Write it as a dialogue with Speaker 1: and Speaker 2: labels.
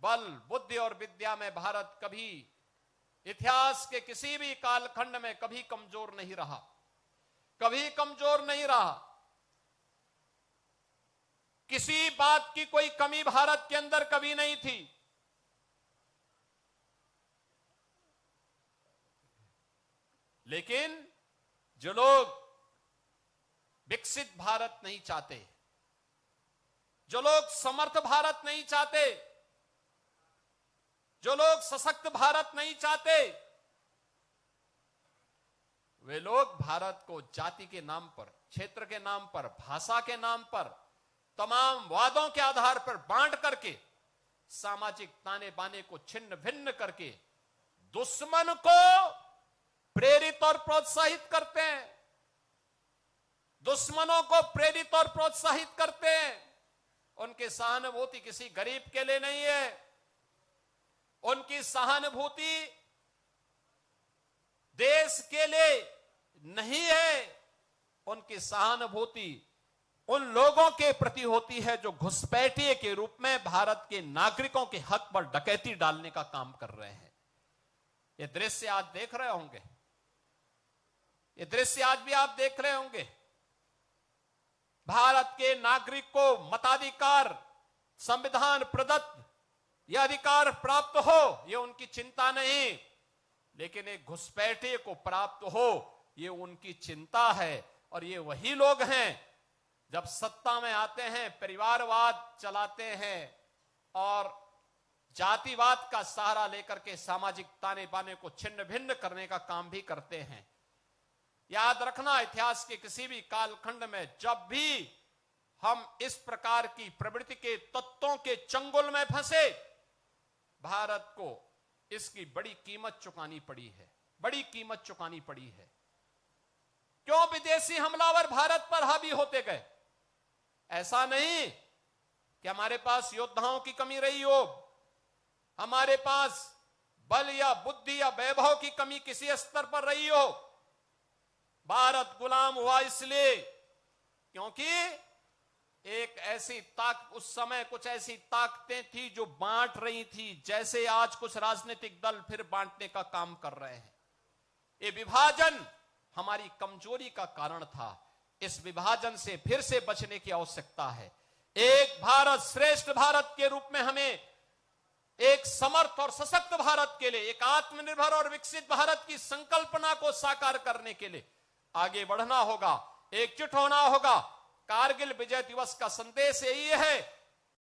Speaker 1: बल, बुद्धि और विद्या में भारत कभी इतिहास के किसी भी कालखंड में कभी कमजोर नहीं रहा, कभी कमजोर नहीं रहा। किसी बात की कोई कमी भारत के अंदर कभी नहीं थी। लेकिन जो लोग विकसित भारत नहीं चाहते, जो लोग समर्थ भारत नहीं चाहते, जो लोग सशक्त भारत नहीं चाहते, वे लोग भारत को जाति के नाम पर, क्षेत्र के नाम पर, भाषा के नाम पर, तमाम वादों के आधार पर बांट करके, सामाजिक ताने बाने को छिन्न भिन्न करके दुश्मन को प्रेरित और प्रोत्साहित करते हैं, दुश्मनों को प्रेरित और प्रोत्साहित करते हैं। उनकी सहानुभूति किसी गरीब के लिए नहीं है, उनकी सहानुभूति देश के लिए नहीं है, उनकी सहानुभूति उन लोगों के प्रति होती है जो घुसपैठिए के रूप में भारत के नागरिकों के हक पर डकैती डालने का काम कर रहे हैं। ये दृश्य आज देख रहे होंगे, ये दृश्य आज भी आप देख रहे होंगे। भारत के नागरिक को मताधिकार, संविधान प्रदत्त यह अधिकार प्राप्त हो, यह उनकी चिंता नहीं, लेकिन एक घुसपैठिए को प्राप्त हो, यह उनकी चिंता है। और ये वही लोग हैं जब सत्ता में आते हैं परिवारवाद चलाते हैं और जातिवाद का सहारा लेकर के सामाजिक ताने बाने को छिन्न भिन्न करने का काम भी करते हैं। याद रखना, इतिहास के किसी भी कालखंड में जब भी हम इस प्रकार की प्रवृत्ति के तत्वों के चंगुल में फंसे, भारत को इसकी बड़ी कीमत चुकानी पड़ी है, बड़ी कीमत चुकानी पड़ी है। क्यों विदेशी हमलावर भारत पर हावी होते गए? ऐसा नहीं कि हमारे पास योद्धाओं की कमी रही हो, हमारे पास बल या बुद्धि या वैभव की कमी किसी स्तर पर रही हो। भारत गुलाम हुआ इसलिए क्योंकि एक ऐसी उस समय कुछ ऐसी ताकतें थी जो बांट रही थी, जैसे आज कुछ राजनीतिक दल फिर बांटने का काम कर रहे हैं। ये विभाजन हमारी कमजोरी का कारण था। इस विभाजन से फिर से बचने की आवश्यकता है। एक भारत श्रेष्ठ भारत के रूप में हमें एक समर्थ और सशक्त भारत के लिए, एक आत्मनिर्भर और विकसित भारत की संकल्पना को साकार करने के लिए आगे बढ़ना होगा, एकजुट होना होगा। कारगिल विजय दिवस का संदेश यही है